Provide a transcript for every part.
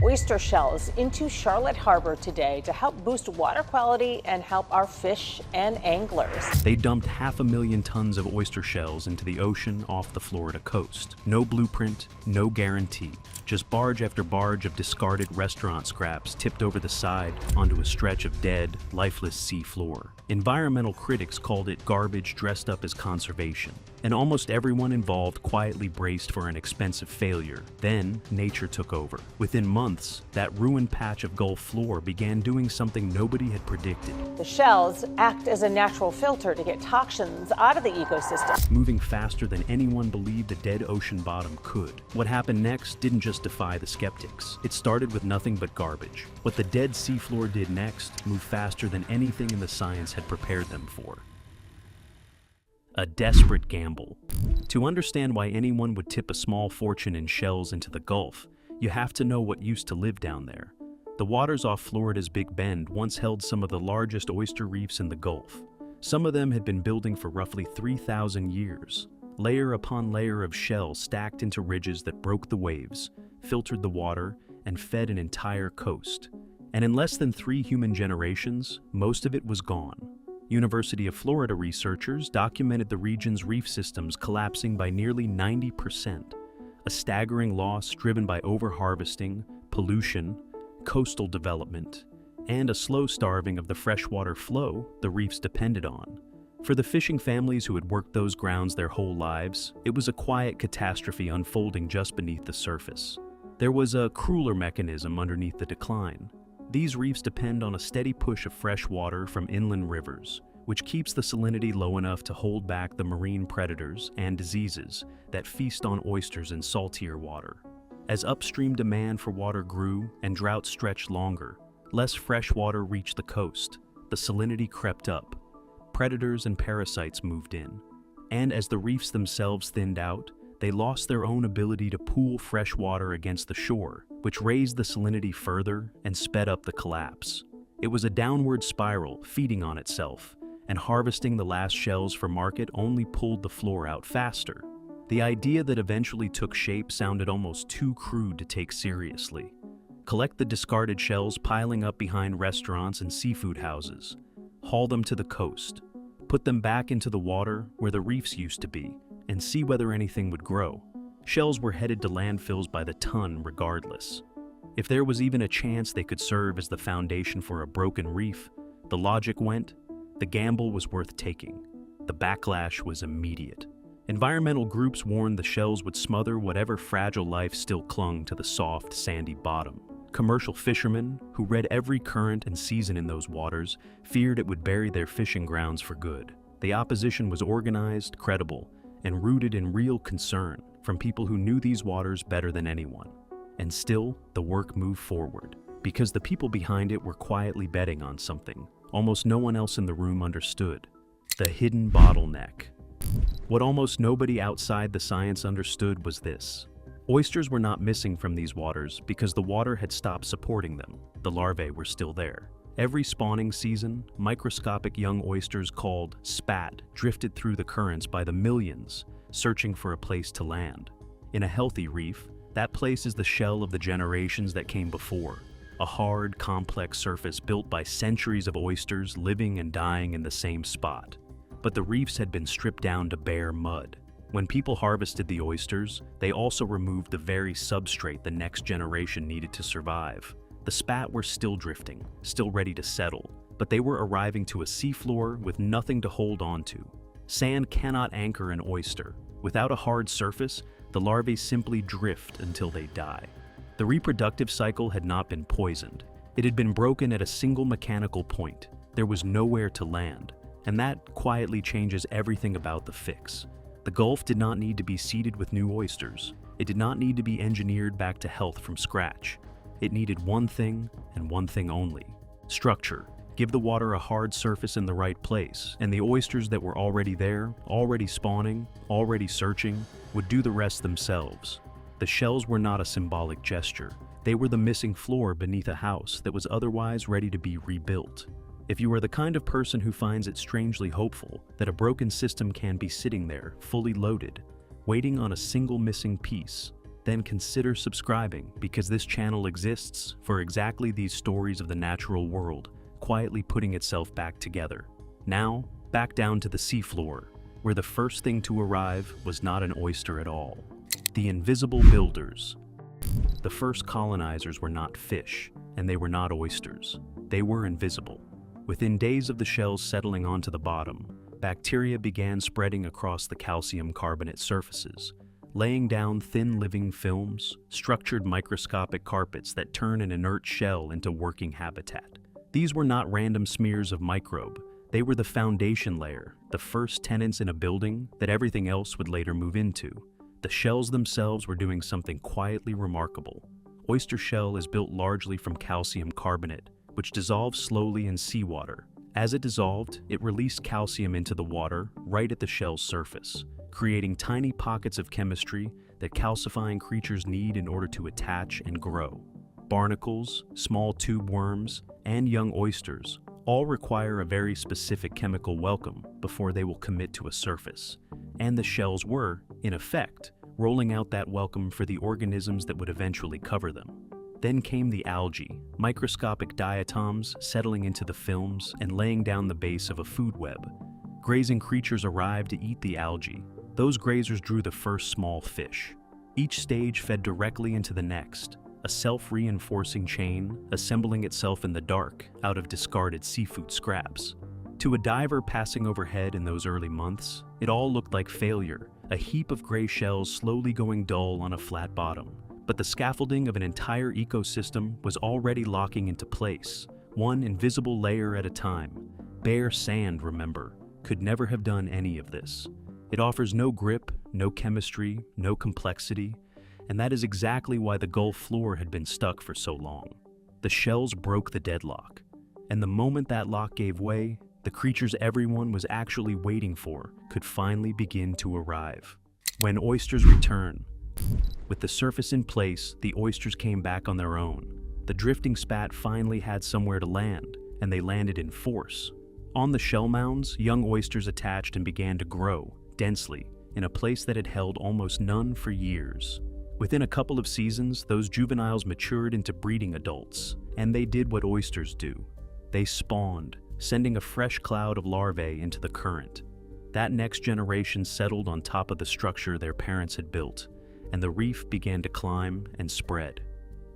oyster shells into Charlotte Harbor today to help boost water quality and help our fish and anglers. They dumped 500,000 tons of oyster shells into the ocean off the Florida coast. No blueprint, no guarantee. Just barge after barge of discarded restaurant scraps tipped over the side onto a stretch of dead, lifeless sea floor. Environmental critics called it garbage dressed up as conservation, and almost everyone involved quietly braced for an expensive failure. Then, nature took over. Within months, that ruined patch of Gulf floor began doing something nobody had predicted. The shells act as a natural filter to get toxins out of the ecosystem, moving faster than anyone believed the dead ocean bottom could. What happened next didn't just defy the skeptics. It started with nothing but garbage. What the dead seafloor did next moved faster than anything in the science had prepared them for. A desperate gamble. To understand why anyone would tip a small fortune in shells into the Gulf, you have to know what used to live down there. The waters off Florida's Big Bend once held some of the largest oyster reefs in the Gulf. Some of them had been building for roughly 3,000 years. Layer upon layer of shell stacked into ridges that broke the waves, filtered the water, and fed an entire coast. And in less than 3 human generations, most of it was gone. University of Florida researchers documented the region's reef systems collapsing by nearly 90%, a staggering loss driven by overharvesting, pollution, coastal development, and a slow starving of the freshwater flow the reefs depended on. For the fishing families who had worked those grounds their whole lives, it was a quiet catastrophe unfolding just beneath the surface. There was a crueler mechanism underneath the decline. These reefs depend on a steady push of fresh water from inland rivers, which keeps the salinity low enough to hold back the marine predators and diseases that feast on oysters in saltier water. As upstream demand for water grew and droughts stretched longer, less fresh water reached the coast. The salinity crept up. Predators and parasites moved in. And as the reefs themselves thinned out, they lost their own ability to pool fresh water against the shore, which raised the salinity further and sped up the collapse. It was a downward spiral, feeding on itself, and harvesting the last shells for market only pulled the floor out faster. The idea that eventually took shape sounded almost too crude to take seriously. Collect the discarded shells piling up behind restaurants and seafood houses. Haul them to the coast. Put them back into the water where the reefs used to be, and see whether anything would grow. Shells were headed to landfills by the ton regardless. If there was even a chance they could serve as the foundation for a broken reef, the logic went, the gamble was worth taking. The backlash was immediate. Environmental groups warned the shells would smother whatever fragile life still clung to the soft, sandy bottom. Commercial fishermen, who read every current and season in those waters, feared it would bury their fishing grounds for good. The opposition was organized, credible, and rooted in real concern from people who knew these waters better than anyone. And still, the work moved forward, because the people behind it were quietly betting on something almost no one else in the room understood: the hidden bottleneck. What almost nobody outside the science understood was this: oysters were not missing from these waters because the water had stopped supporting them. The larvae were still there. Every spawning season, microscopic young oysters called spat drifted through the currents by the millions, searching for a place to land. In a healthy reef, that place is the shell of the generations that came before, a hard, complex surface built by centuries of oysters living and dying in the same spot. But the reefs had been stripped down to bare mud. When people harvested the oysters, they also removed the very substrate the next generation needed to survive. The spat were still drifting, still ready to settle, but they were arriving to a seafloor with nothing to hold on to. Sand cannot anchor an oyster. Without a hard surface, the larvae simply drift until they die. The reproductive cycle had not been poisoned. It had been broken at a single mechanical point. There was nowhere to land, and that quietly changes everything about the fix. The Gulf did not need to be seeded with new oysters. It did not need to be engineered back to health from scratch. It needed one thing, and one thing only: structure. Give the water a hard surface in the right place, and the oysters that were already there, already spawning, already searching, would do the rest themselves. The shells were not a symbolic gesture. They were the missing floor beneath a house that was otherwise ready to be rebuilt. If you are the kind of person who finds it strangely hopeful that a broken system can be sitting there, fully loaded, waiting on a single missing piece, then consider subscribing, because this channel exists for exactly these stories of the natural world, quietly putting itself back together. Now, back down to the seafloor, where the first thing to arrive was not an oyster at all. The invisible builders. The first colonizers were not fish, and they were not oysters. They were invisible. Within days of the shells settling onto the bottom, bacteria began spreading across the calcium carbonate surfaces, laying down thin living films, structured microscopic carpets that turn an inert shell into working habitat. These were not random smears of microbe. They were the foundation layer, the first tenants in a building that everything else would later move into. The shells themselves were doing something quietly remarkable. Oyster shell is built largely from calcium carbonate, which dissolves slowly in seawater. As it dissolved, it released calcium into the water right at the shell's surface, creating tiny pockets of chemistry that calcifying creatures need in order to attach and grow. Barnacles, small tube worms, and young oysters all require a very specific chemical welcome before they will commit to a surface. And the shells were, in effect, rolling out that welcome for the organisms that would eventually cover them. Then came the algae, microscopic diatoms settling into the films and laying down the base of a food web. Grazing creatures arrived to eat the algae. Those grazers drew the first small fish. Each stage fed directly into the next, a self-reinforcing chain assembling itself in the dark out of discarded seafood scraps. To a diver passing overhead in those early months, it all looked like failure, a heap of gray shells slowly going dull on a flat bottom. But the scaffolding of an entire ecosystem was already locking into place, one invisible layer at a time. Bare sand, remember, could never have done any of this. It offers no grip, no chemistry, no complexity, and that is exactly why the Gulf floor had been stuck for so long. The shells broke the deadlock, and the moment that lock gave way, the creatures everyone was actually waiting for could finally begin to arrive. When oysters return, with the surface in place, the oysters came back on their own. The drifting spat finally had somewhere to land, and they landed in force. On the shell mounds, young oysters attached and began to grow, densely, in a place that had held almost none for years. Within a couple of seasons, those juveniles matured into breeding adults, and they did what oysters do. They spawned, sending a fresh cloud of larvae into the current. That next generation settled on top of the structure their parents had built, and the reef began to climb and spread.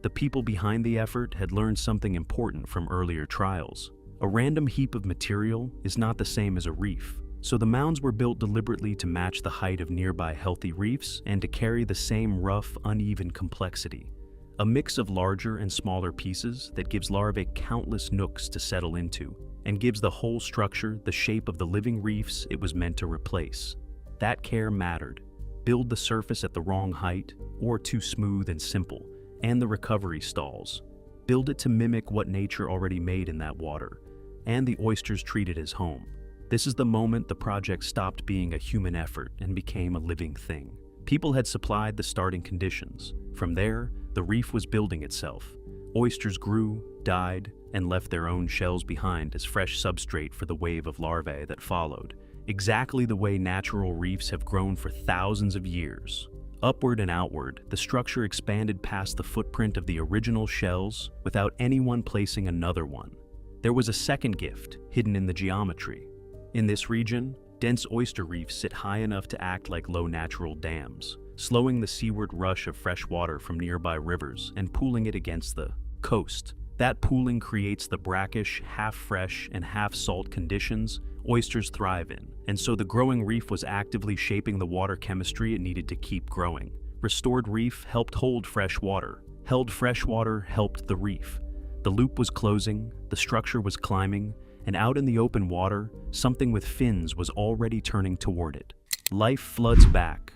The people behind the effort had learned something important from earlier trials. A random heap of material is not the same as a reef, so the mounds were built deliberately to match the height of nearby healthy reefs and to carry the same rough, uneven complexity. A mix of larger and smaller pieces that gives larvae countless nooks to settle into, and gives the whole structure the shape of the living reefs it was meant to replace. That care mattered. Build the surface at the wrong height, or too smooth and simple, and the recovery stalls. Build it to mimic what nature already made in that water, and the oysters treat it as home. This is the moment the project stopped being a human effort and became a living thing. People had supplied the starting conditions. From there, the reef was building itself. Oysters grew, died, and left their own shells behind as fresh substrate for the wave of larvae that followed, exactly the way natural reefs have grown for thousands of years. Upward and outward, the structure expanded past the footprint of the original shells without anyone placing another one. There was a second gift hidden in the geometry. In this region, dense oyster reefs sit high enough to act like low natural dams, slowing the seaward rush of fresh water from nearby rivers and pooling it against the coast. That pooling creates the brackish, half-fresh, and half-salt conditions oysters thrive in, and so the growing reef was actively shaping the water chemistry it needed to keep growing. Restored reef helped hold fresh water. Held fresh water helped the reef. The loop was closing, the structure was climbing, and out in the open water, something with fins was already turning toward it. Life floods back.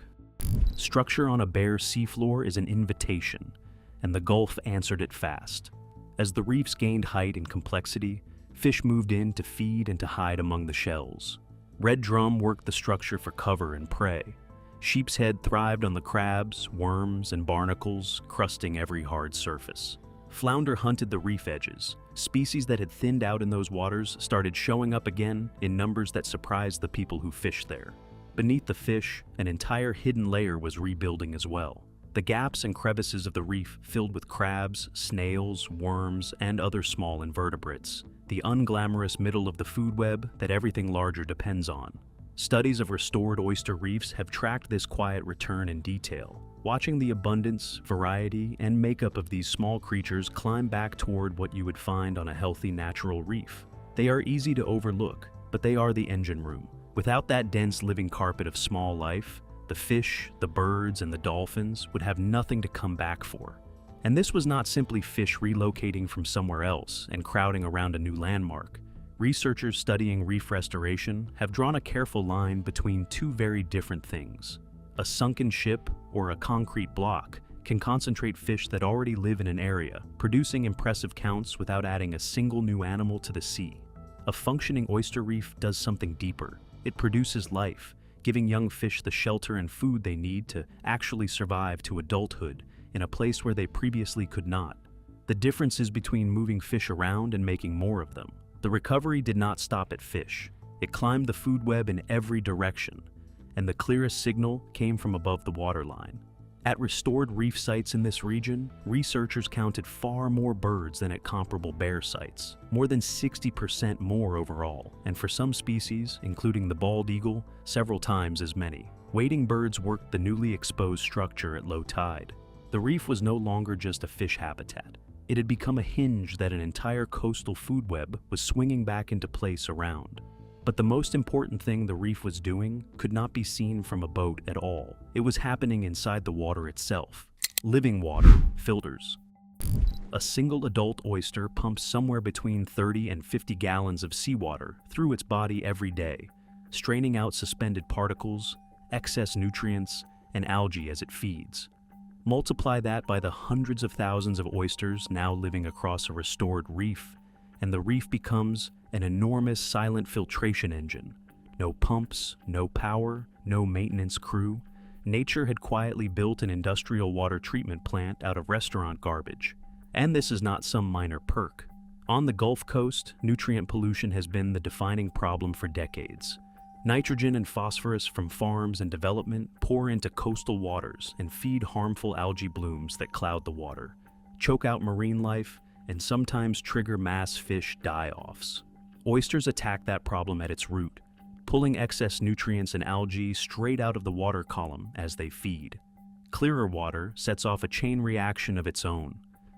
Structure on a bare seafloor is an invitation, and the Gulf answered it fast. As the reefs gained height and complexity, fish moved in to feed and to hide among the shells. Red drum worked the structure for cover and prey. Sheep's head thrived on the crabs, worms, and barnacles, crusting every hard surface. Flounder hunted the reef edges. Species that had thinned out in those waters started showing up again in numbers that surprised the people who fished there. Beneath the fish, an entire hidden layer was rebuilding as well. The gaps and crevices of the reef filled with crabs, snails, worms, and other small invertebrates, the unglamorous middle of the food web that everything larger depends on. Studies of restored oyster reefs have tracked this quiet return in detail, watching the abundance, variety, and makeup of these small creatures climb back toward what you would find on a healthy natural reef. They are easy to overlook, but they are the engine room. Without that dense living carpet of small life, the fish, the birds, and the dolphins would have nothing to come back for. And this was not simply fish relocating from somewhere else and crowding around a new landmark. Researchers studying reef restoration have drawn a careful line between two very different things. A sunken ship or a concrete block can concentrate fish that already live in an area, producing impressive counts without adding a single new animal to the sea. A functioning oyster reef does something deeper. It produces life, giving young fish the shelter and food they need to actually survive to adulthood in a place where they previously could not. The difference is between moving fish around and making more of them. The recovery did not stop at fish. It climbed the food web in every direction, and the clearest signal came from above the waterline. At restored reef sites in this region, researchers counted far more birds than at comparable bear sites, more than 60% more overall, and for some species, including the bald eagle, several times as many. Wading birds worked the newly exposed structure at low tide. The reef was no longer just a fish habitat. It had become a hinge that an entire coastal food web was swinging back into place around. But the most important thing the reef was doing could not be seen from a boat at all. It was happening inside the water itself. Living water, filters. A single adult oyster pumps somewhere between 30 and 50 gallons of seawater through its body every day, straining out suspended particles, excess nutrients, and algae as it feeds. Multiply that by the hundreds of thousands of oysters now living across a restored reef, and the reef becomes an enormous silent filtration engine. No pumps, no power, no maintenance crew. Nature had quietly built an industrial water treatment plant out of restaurant garbage. And this is not some minor perk. On the Gulf Coast, nutrient pollution has been the defining problem for decades. Nitrogen and phosphorus from farms and development pour into coastal waters and feed harmful algae blooms that cloud the water, choke out marine life, and sometimes trigger mass fish die-offs. Oysters attack that problem at its root, pulling excess nutrients and algae straight out of the water column as they feed. Clearer water sets off a chain reaction of its own.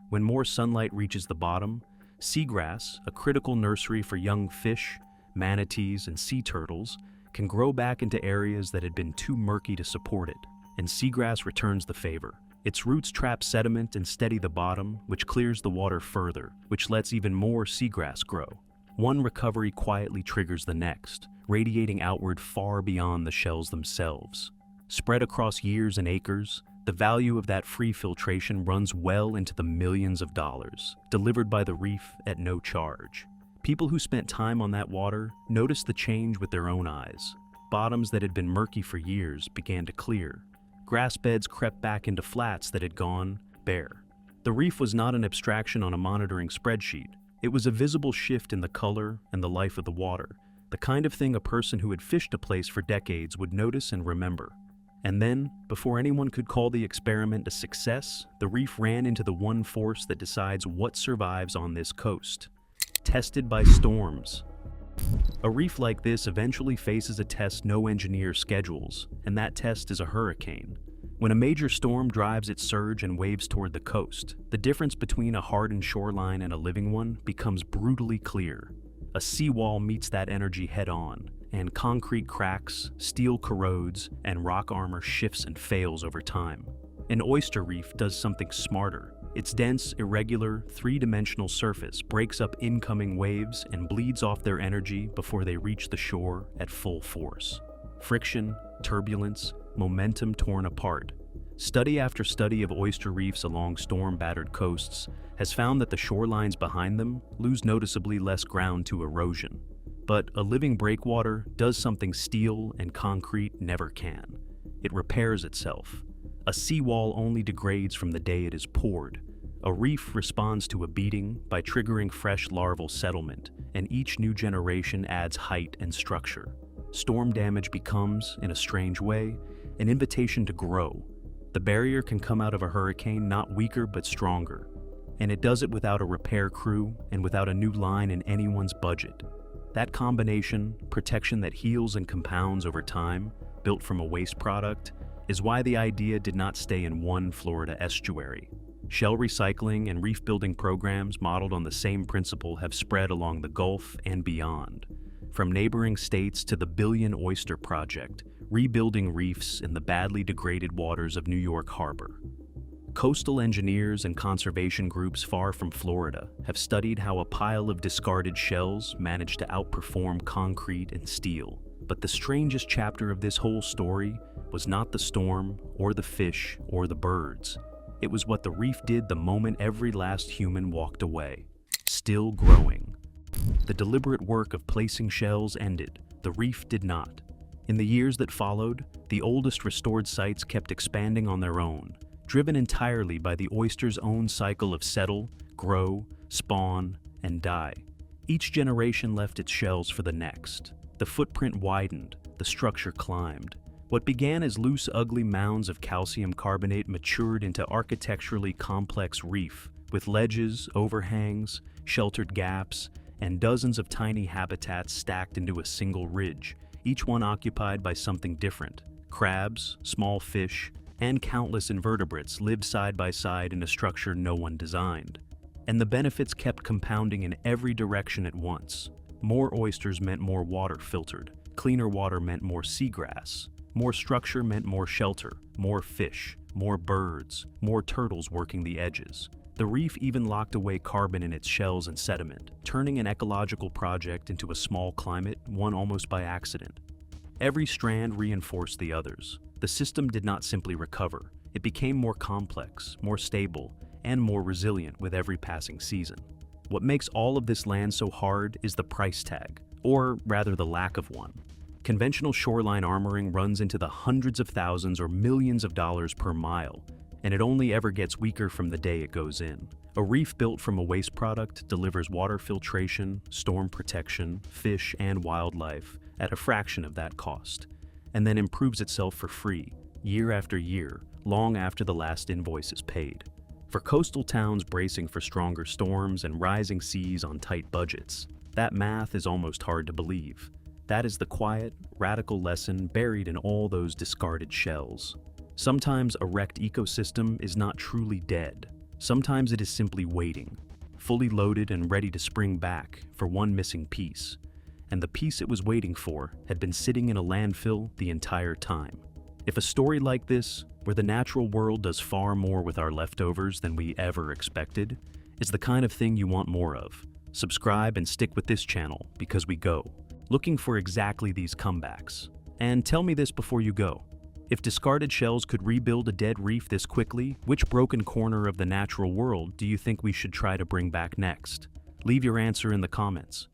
When more sunlight reaches the bottom, seagrass, a critical nursery for young fish, manatees, and sea turtles, can grow back into areas that had been too murky to support it, and seagrass returns the favor. Its roots trap sediment and steady the bottom, which clears the water further, which lets even more seagrass grow. One recovery quietly triggers the next, radiating outward far beyond the shells themselves. Spread across years and acres, the value of that free filtration runs well into the millions of dollars, delivered by the reef at no charge. People who spent time on that water noticed the change with their own eyes. Bottoms that had been murky for years began to clear. Grass beds crept back into flats that had gone bare. The reef was not an abstraction on a monitoring spreadsheet. It was a visible shift in the color and the life of the water, the kind of thing a person who had fished a place for decades would notice and remember. And then, before anyone could call the experiment a success, the reef ran into the one force that decides what survives on this coast. Tested by storms. A reef like this eventually faces a test no engineer schedules, and that test is a hurricane. When a major storm drives its surge and waves toward the coast, the difference between a hardened shoreline and a living one becomes brutally clear. A seawall meets that energy head-on, and concrete cracks, steel corrodes, and rock armor shifts and fails over time. An oyster reef does something smarter. Its dense, irregular, three-dimensional surface breaks up incoming waves and bleeds off their energy before they reach the shore at full force. Friction, turbulence, momentum torn apart. Study after study of oyster reefs along storm-battered coasts has found that the shorelines behind them lose noticeably less ground to erosion. But a living breakwater does something steel and concrete never can. It repairs itself. A seawall only degrades from the day it is poured. A reef responds to a beating by triggering fresh larval settlement, and each new generation adds height and structure. Storm damage becomes, in a strange way, an invitation to grow. The barrier can come out of a hurricane not weaker but stronger, and it does it without a repair crew and without a new line in anyone's budget. That combination, protection that heals and compounds over time, built from a waste product, is why the idea did not stay in one Florida estuary. Shell recycling and reef building programs modeled on the same principle have spread along the Gulf and beyond. From neighboring states to the Billion Oyster Project, rebuilding reefs in the badly degraded waters of New York Harbor. Coastal engineers and conservation groups far from Florida have studied how a pile of discarded shells managed to outperform concrete and steel. But the strangest chapter of this whole story was not the storm, or the fish, or the birds. It was what the reef did the moment every last human walked away. Still growing. The deliberate work of placing shells ended. The reef did not. In the years that followed, the oldest restored sites kept expanding on their own, driven entirely by the oyster's own cycle of settle, grow, spawn, and die. Each generation left its shells for the next. The footprint widened, the structure climbed. What began as loose, ugly mounds of calcium carbonate matured into architecturally complex reef, with ledges, overhangs, sheltered gaps, and dozens of tiny habitats stacked into a single ridge, each one occupied by something different. Crabs, small fish, and countless invertebrates lived side by side in a structure no one designed. And the benefits kept compounding in every direction at once. More oysters meant more water filtered. Cleaner water meant more seagrass. More structure meant more shelter, more fish, more birds, more turtles working the edges. The reef even locked away carbon in its shells and sediment, turning an ecological project into a small climate, one almost by accident. Every strand reinforced the others. The system did not simply recover. It became more complex, more stable, and more resilient with every passing season. What makes all of this land so hard is the price tag, or rather the lack of one. Conventional shoreline armoring runs into the hundreds of thousands or millions of dollars per mile, and it only ever gets weaker from the day it goes in. A reef built from a waste product delivers water filtration, storm protection, fish, and wildlife at a fraction of that cost, and then improves itself for free, year after year, long after the last invoice is paid. For coastal towns bracing for stronger storms and rising seas on tight budgets, that math is almost hard to believe. That is the quiet, radical lesson buried in all those discarded shells. Sometimes a wrecked ecosystem is not truly dead. Sometimes it is simply waiting, fully loaded and ready to spring back for one missing piece. And the piece it was waiting for had been sitting in a landfill the entire time. If a story like this, where the natural world does far more with our leftovers than we ever expected, is the kind of thing you want more of, subscribe and stick with this channel because we go looking for exactly these comebacks. And tell me this before you go. If discarded shells could rebuild a dead reef this quickly, which broken corner of the natural world do you think we should try to bring back next? Leave your answer in the comments.